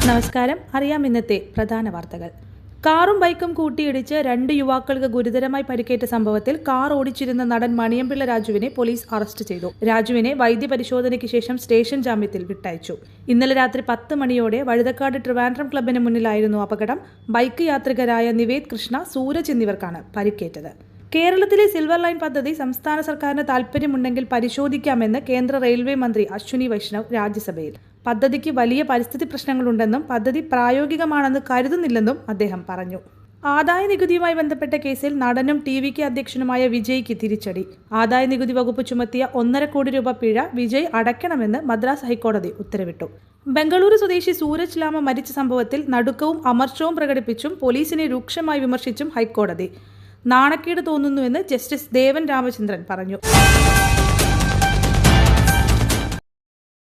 നമസ്കാരം. അറിയാം ഇന്നത്തെ പ്രധാന വാർത്തകൾ. കാറും ബൈക്കും കൂട്ടിയിടിച്ച് 2 യുവാക്കൾക്ക് ഗുരുതരമായി പരിക്കേറ്റ സംഭവത്തിൽ കാർ ഓടിച്ചിരുന്ന നടൻ മണിയമ്പിള്ള രാജുവിനെ പോലീസ് അറസ്റ്റ് ചെയ്തു. രാജുവിനെ വൈദ്യപരിശോധനയ്ക്ക് ശേഷം സ്റ്റേഷൻ ജാമ്യത്തിൽ വിട്ടയച്ചു. ഇന്നലെ രാത്രി 10 മണിയോടെ വഴുതക്കാട് ട്രിവാൻഡ്രം ക്ലബിന് മുന്നിലായിരുന്നു അപകടം. ബൈക്ക് യാത്രികരായ നിവേദ് കൃഷ്ണ, സൂരജ് എന്നിവർക്കാണ് പരിക്കേറ്റത്. കേരളത്തിലെ സിൽവർ ലൈൻ പദ്ധതി സംസ്ഥാന സർക്കാരിന് താൽപര്യമുണ്ടെങ്കിൽ പരിശോധിക്കാമെന്ന് കേന്ദ്ര റെയിൽവേ മന്ത്രി അശ്വിനി വൈഷ്ണവ് രാജ്യസഭയിൽ. പദ്ധതിക്ക് വലിയ പരിസ്ഥിതി പ്രശ്നങ്ങളുണ്ടെന്നും പദ്ധതി പ്രായോഗികമാണെന്ന് കരുതുന്നില്ലെന്നും അദ്ദേഹം പറഞ്ഞു. ആദായ നികുതിയുമായി ബന്ധപ്പെട്ട കേസിൽ നടനും TV-ക്ക് അധ്യക്ഷനുമായ വിജയ്ക്ക് തിരിച്ചടി. ആദായ നികുതി വകുപ്പ് ചുമത്തിയ 1.5 കോടി രൂപ പിഴ വിജയ് അടയ്ക്കണമെന്ന് മദ്രാസ് ഹൈക്കോടതി ഉത്തരവിട്ടു. ബംഗളൂരു സ്വദേശി സൂരജ് ലാമ മരിച്ച സംഭവത്തിൽ നടുക്കവും അമർഷവും പ്രകടിപ്പിച്ചും പോലീസിനെ രൂക്ഷമായി വിമർശിച്ചും ഹൈക്കോടതി. നാണക്കേട് തോന്നുന്നുവെന്ന് ജസ്റ്റിസ് ദേവൻ രാമചന്ദ്രൻ പറഞ്ഞു.